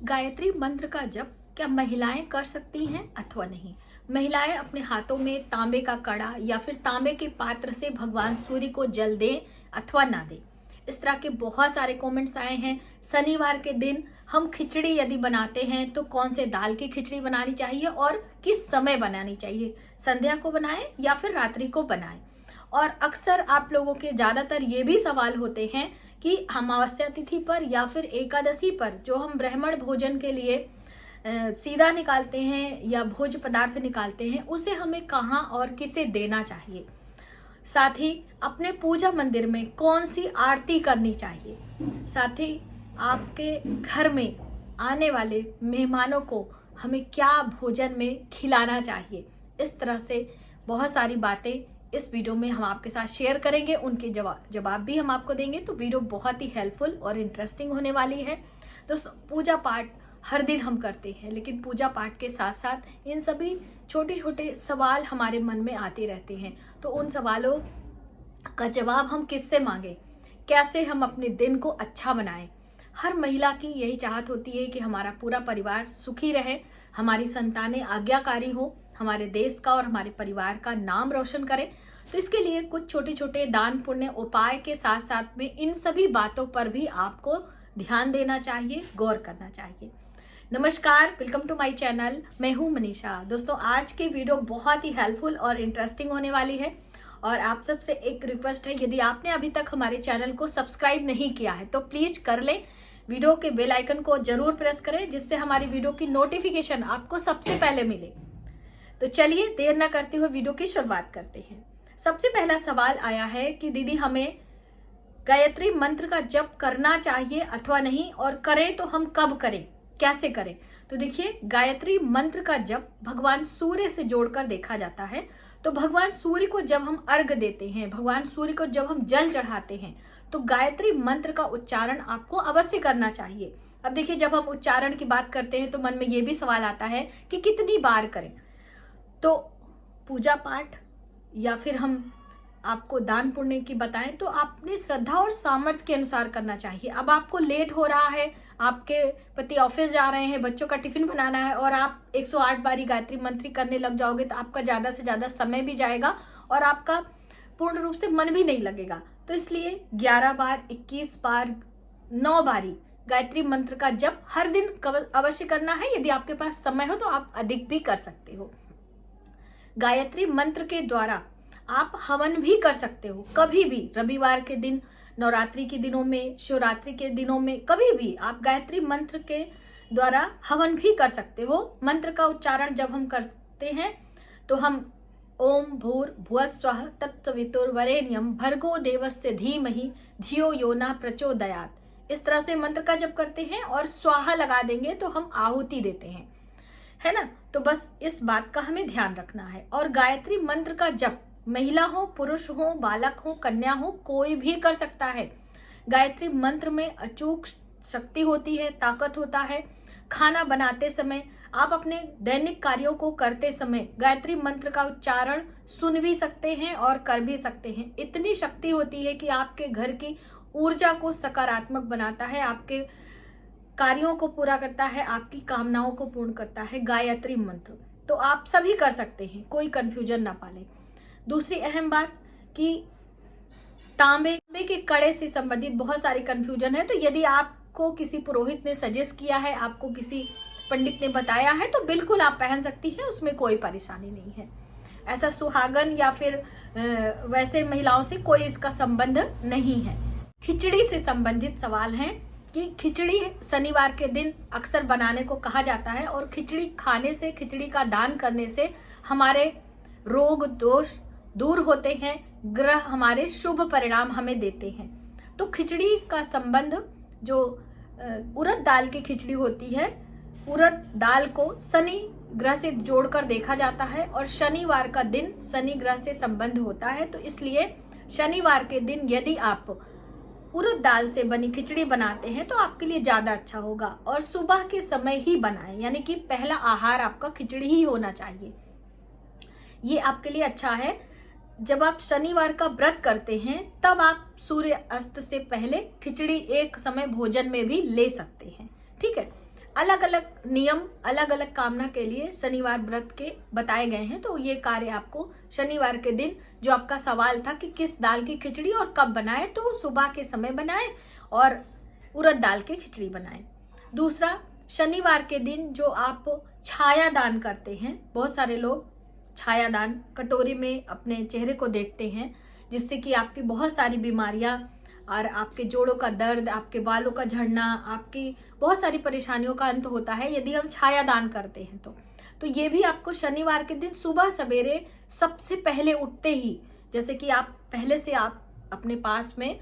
गायत्री मंत्र का जप क्या महिलाएं कर सकती हैं अथवा नहीं? महिलाएं अपने हाथों में तांबे का कड़ा या फिर तांबे के पात्र से भगवान सूर्य को जल दें अथवा ना दें। इस तरह के बहुत सारे कमेंट्स आए हैं। शनिवार के दिन हम खिचड़ी यदि बनाते हैं तो कौन से दाल की खिचड़ी बनानी चाहिए और किस समय बनानी चाहिए, संध्या को बनाएं या फिर रात्रि को बनाएं। और अक्सर आप लोगों के ज्यादातर ये भी सवाल होते हैं कि अमावस्या तिथि पर या फिर एकादशी पर जो हम ब्राह्मण भोजन के लिए सीधा निकालते हैं या भोज पदार्थ निकालते हैं, उसे हमें कहाँ और किसे देना चाहिए। साथ ही अपने पूजा मंदिर में कौन सी आरती करनी चाहिए। साथ ही आपके घर में आने वाले मेहमानों को हमें क्या भोजन में खिलाना चाहिए। इस तरह से बहुत सारी बातें इस वीडियो में हम आपके साथ शेयर करेंगे, उनके जवाब भी हम आपको देंगे। तो वीडियो बहुत ही हेल्पफुल और इंटरेस्टिंग होने वाली है। दोस्तों, पूजा पाठ हर दिन हम करते हैं, लेकिन पूजा पाठ के साथ साथ इन सभी छोटे छोटे सवाल हमारे मन में आते रहते हैं। तो उन सवालों का जवाब हम किससे मांगे, कैसे हम अपने दिन को अच्छा बनाएं। हर महिला की यही चाहत होती है कि हमारा पूरा परिवार सुखी रहे, हमारी संतानें आज्ञाकारी हो, हमारे देश का और हमारे परिवार का नाम रोशन करें। तो इसके लिए कुछ छोटे छोटे दान पुण्य उपाय के साथ साथ में इन सभी बातों पर भी आपको ध्यान देना चाहिए, गौर करना चाहिए। नमस्कार, वेलकम टू माय चैनल। मैं हूं मनीषा। दोस्तों, आज की वीडियो बहुत ही हेल्पफुल और इंटरेस्टिंग होने वाली है। और आप सबसे एक रिक्वेस्ट है, यदि आपने अभी तक हमारे चैनल को सब्सक्राइब नहीं किया है तो प्लीज कर ले। वीडियो के बेल आइकन को जरूर प्रेस करें, जिससे हमारी वीडियो की नोटिफिकेशन आपको सबसे पहले मिले। तो चलिए देर न करते हुए वीडियो की शुरुआत करते हैं। सबसे पहला सवाल आया है कि दीदी, हमें गायत्री मंत्र का जप करना चाहिए अथवा नहीं, और करें तो हम कब करें, कैसे करें। तो देखिए, गायत्री मंत्र का जप भगवान सूर्य से जोड़कर देखा जाता है। तो भगवान सूर्य को जब हम अर्घ देते हैं, भगवान सूर्य को जब हम जल चढ़ाते हैं, तो गायत्री मंत्र का उच्चारण आपको अवश्य करना चाहिए। अब देखिए, जब हम उच्चारण की बात करते हैं तो मन में यह भी सवाल आता है कि कितनी बार करें। तो पूजा पाठ या फिर हम आपको दान पुण्य की बताएं तो आपने श्रद्धा और सामर्थ्य के अनुसार करना चाहिए। अब आपको लेट हो रहा है, आपके पति ऑफिस जा रहे हैं, बच्चों का टिफिन बनाना है, और आप 108 बारी गायत्री मंत्र करने लग जाओगे तो आपका ज्यादा से ज्यादा समय भी जाएगा और आपका पूर्ण रूप से मन भी नहीं लगेगा। तो इसलिए 11 बार, 21 बार, 9 बारी गायत्री मंत्र का जप हर दिन अवश्य करना है। यदि आपके पास समय हो तो आप अधिक भी कर सकते हो। गायत्री मंत्र के द्वारा आप हवन भी कर सकते हो, कभी भी, रविवार के दिन, नवरात्रि के दिनों में, शिवरात्रि के दिनों में, कभी भी आप गायत्री मंत्र के द्वारा हवन भी कर सकते हो। मंत्र का उच्चारण जब हम करते हैं तो हम ओम भूर्भुवस्वः तत्सवितुर्वरेण्यम भर्गो देवस्य धीमहि धियो यो न प्रचोदयात्, इस तरह से मंत्र का जप करते हैं। और स्वाहा लगा देंगे तो हम आहुति देते हैं, है ना। तो बस इस बात का हमें ध्यान रखना है। और गायत्री मंत्र का जप महिला हो, पुरुष हो, बालक हो, कन्या हो, कोई भी कर सकता है। गायत्री मंत्र में अचूक शक्ति होती है, ताकत होता है। खाना बनाते समय, आप अपने दैनिक कार्यों को करते समय गायत्री मंत्र का उच्चारण सुन भी सकते हैं और कर भी सकते हैं। इतनी शक्ति होती है कि आपके घर की ऊर्जा को सकारात्मक बनाता है, आपके कार्यों को पूरा करता है, आपकी कामनाओं को पूर्ण करता है गायत्री मंत्र। तो आप सभी कर सकते हैं, कोई कंफ्यूजन ना पाले। दूसरी अहम बात कि तांबे के कड़े से संबंधित बहुत सारी कंफ्यूजन है। तो यदि आपको किसी पुरोहित ने सजेस्ट किया है, आपको किसी पंडित ने बताया है, तो बिल्कुल आप पहन सकती हैं, उसमें कोई परेशानी नहीं है। ऐसा सुहागन या फिर वैसे महिलाओं से कोई इसका संबंध नहीं है। खिचड़ी से संबंधित सवाल है कि खिचड़ी शनिवार के दिन अक्सर बनाने को कहा जाता है, और खिचड़ी खाने से, खिचड़ी का दान करने से हमारे रोग दोष दूर होते हैं, ग्रह हमारे शुभ परिणाम हमें देते हैं। तो खिचड़ी का संबंध जो उड़द दाल की खिचड़ी होती है, उड़द दाल को शनि ग्रह से जोड़कर देखा जाता है, और शनिवार का दिन शनि ग्रह से संबंध होता है। तो इसलिए शनिवार के दिन यदि आप उड़द दाल से बनी खिचड़ी बनाते हैं तो आपके लिए ज्यादा अच्छा होगा। और सुबह के समय ही बनाएं, यानी कि पहला आहार आपका खिचड़ी ही होना चाहिए। ये आपके लिए अच्छा है। जब आप शनिवार का व्रत करते हैं तब आप सूर्य अस्त से पहले खिचड़ी एक समय भोजन में भी ले सकते हैं, ठीक है। अलग अलग नियम, अलग अलग कामना के लिए शनिवार व्रत के बताए गए हैं। तो ये कार्य आपको शनिवार के दिन, जो आपका सवाल था कि किस दाल की खिचड़ी और कब बनाए, तो सुबह के समय बनाएं और उड़द दाल की खिचड़ी बनाएं। दूसरा, शनिवार के दिन जो आप छाया दान करते हैं, बहुत सारे लोग छाया दान कटोरी में अपने चेहरे को देखते हैं, जिससे कि आपकी बहुत सारी बीमारियां और आपके जोड़ों का दर्द, आपके बालों का झड़ना, आपकी बहुत सारी परेशानियों का अंत होता है यदि हम छाया दान करते हैं। तो ये भी आपको शनिवार के दिन सुबह सवेरे सबसे पहले उठते ही, जैसे कि आप पहले से आप अपने पास में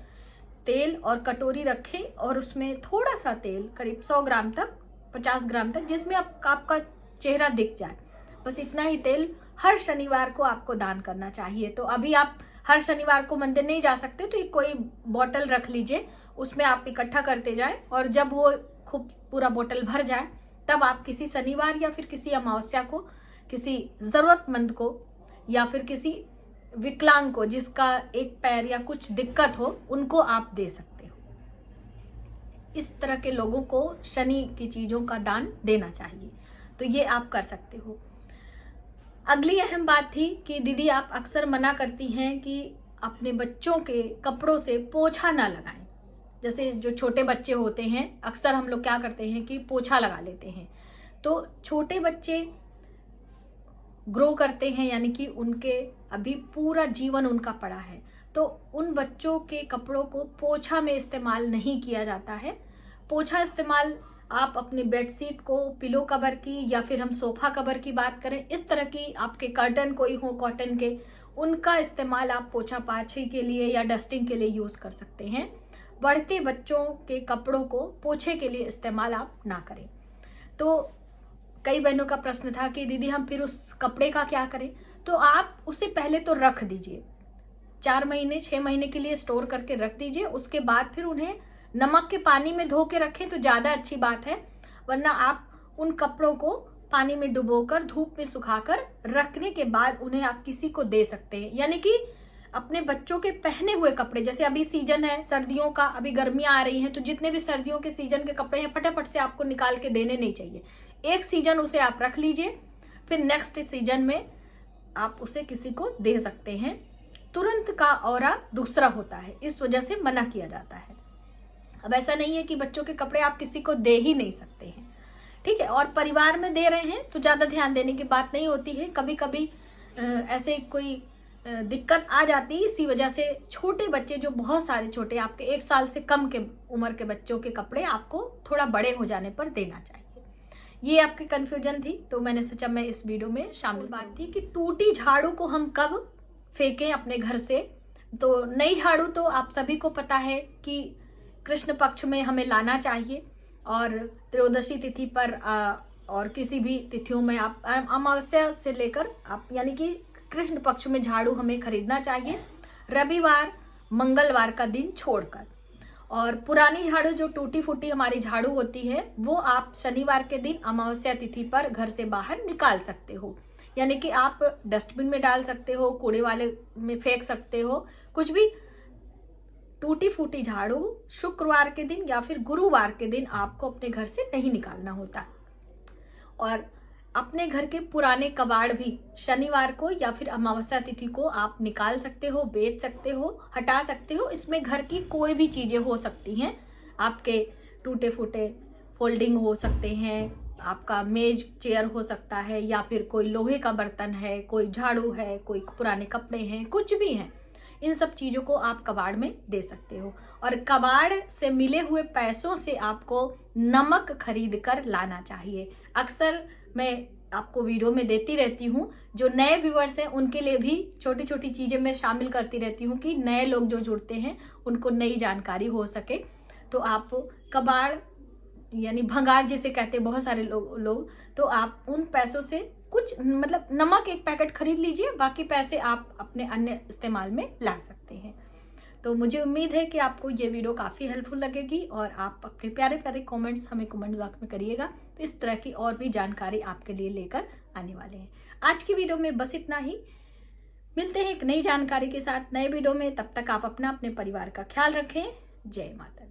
तेल और कटोरी रखें और उसमें थोड़ा सा तेल, करीब 100 ग्राम तक, 50 ग्राम तक, जिसमें आपका चेहरा दिख जाए, बस इतना ही तेल हर शनिवार को आपको दान करना चाहिए। तो अभी आप हर शनिवार को मंदिर नहीं जा सकते, तो एक कोई बोतल रख लीजिए, उसमें आप इकट्ठा करते जाएं और जब वो खूब पूरा बोतल भर जाए तब आप किसी शनिवार या फिर किसी अमावस्या को, किसी जरूरतमंद को या फिर किसी विकलांग को जिसका एक पैर या कुछ दिक्कत हो, उनको आप दे सकते हो। इस तरह के लोगों को शनि की चीजों का दान देना चाहिए, तो ये आप कर सकते हो। अगली अहम बात थी कि दीदी आप अक्सर मना करती हैं कि अपने बच्चों के कपड़ों से पोछा ना लगाएं। जैसे जो छोटे बच्चे होते हैं, अक्सर हम लोग क्या करते हैं कि पोछा लगा लेते हैं। तो छोटे बच्चे ग्रो करते हैं, यानी कि उनके अभी पूरा जीवन उनका पड़ा है, तो उन बच्चों के कपड़ों को पोछा में इस्तेमाल नहीं किया जाता है। पोछा इस्तेमाल आप अपनी बेडशीट को, पिलो कवर की या फिर हम सोफा कवर की बात करें, इस तरह की आपके कर्टन कोई हो कॉटन के, उनका इस्तेमाल आप पोछा पाछी के लिए या डस्टिंग के लिए यूज कर सकते हैं। बढ़ते बच्चों के कपड़ों को पोछे के लिए इस्तेमाल आप ना करें। तो कई बहनों का प्रश्न था कि दीदी हम फिर उस कपड़े का क्या करें, तो आप उसे पहले तो रख दीजिए, 4 महीने 6 महीने के लिए स्टोर करके रख दीजिए। उसके बाद फिर उन्हें नमक के पानी में धो के रखें तो ज्यादा अच्छी बात है, वरना आप उन कपड़ों को पानी में डुबोकर धूप में सुखाकर रखने के बाद उन्हें आप किसी को दे सकते हैं। यानी कि अपने बच्चों के पहने हुए कपड़े, जैसे अभी सीजन है सर्दियों का, अभी गर्मियां आ रही हैं, तो जितने भी सर्दियों के सीजन के कपड़े हैं फटाफट से आपको निकाल के देने नहीं चाहिए। एक सीजन उसे आप रख लीजिए, फिर नेक्स्ट सीजन में आप उसे किसी को दे सकते हैं। तुरंत का ऑरा दूसरा होता है, इस वजह से मना किया जाता है। अब ऐसा नहीं है कि बच्चों के कपड़े आप किसी को दे ही नहीं सकते हैं, ठीक है। और परिवार में दे रहे हैं तो ज्यादा ध्यान देने की बात नहीं होती है, कभी कभी ऐसे कोई दिक्कत आ जाती है, इसी वजह से छोटे बच्चे, जो बहुत सारे छोटे, आपके 1 साल से कम के उम्र के बच्चों के कपड़े आपको थोड़ा बड़े हो जाने पर देना चाहिए। ये आपकी कंफ्यूजन थी, तो मैंने सोचा मैं इस वीडियो में शामिल। बात थी कि टूटी झाड़ू को हम कब फेंकें अपने घर से। तो नई झाड़ू तो आप सभी को पता है कि कृष्ण पक्ष में हमें लाना चाहिए, और त्रयोदशी तिथि पर और किसी भी तिथियों में आप अमावस्या से लेकर आप, यानी कि कृष्ण पक्ष में झाड़ू हमें खरीदना चाहिए, रविवार मंगलवार का दिन छोड़कर। और पुरानी झाड़ू, जो टूटी फूटी हमारी झाड़ू होती है, वो आप शनिवार के दिन अमावस्या तिथि पर घर से बाहर निकाल सकते हो, यानी कि आप डस्टबिन में डाल सकते हो, कूड़े वाले में फेंक सकते हो, कुछ भी। टूटी फूटी झाड़ू शुक्रवार के दिन या फिर गुरुवार के दिन आपको अपने घर से नहीं निकालना होता। और अपने घर के पुराने कबाड़ भी शनिवार को या फिर अमावस्या तिथि को आप निकाल सकते हो, बेच सकते हो, हटा सकते हो। इसमें घर की कोई भी चीजें हो सकती हैं, आपके टूटे फूटे फोल्डिंग हो सकते हैं, आपका मेज चेयर हो सकता है, या फिर कोई लोहे का बर्तन है, कोई झाड़ू है, कोई पुराने कपड़े हैं, कुछ भी हैं। इन सब चीजों को आप कबाड़ में दे सकते हो। और कबाड़ से मिले हुए पैसों से आपको नमक खरीद कर लाना चाहिए। अक्सर मैं आपको वीडियो में देती रहती हूँ, जो नए व्यूअर्स हैं उनके लिए भी छोटी छोटी चीजें मैं शामिल करती रहती हूँ कि नए लोग जो जुड़ते हैं उनको नई जानकारी हो सके। तो आप कबाड़, यानी भंगार जिसे कहते हैं बहुत सारे लोग, तो आप उन पैसों से कुछ, मतलब नमक 1 पैकेट खरीद लीजिए, बाकी पैसे आप अपने अन्य इस्तेमाल में ला सकते हैं। तो मुझे उम्मीद है कि आपको ये वीडियो काफ़ी हेल्पफुल लगेगी, और आप अपने प्यारे प्यारे कमेंट्स हमें कमेंट बॉक्स में करिएगा। तो इस तरह की और भी जानकारी आपके लिए लेकर आने वाले हैं। आज की वीडियो में बस इतना ही, मिलते हैं एक नई जानकारी के साथ नए वीडियो में। तब तक आप अपना, अपने परिवार का ख्याल रखें। जय माता दी।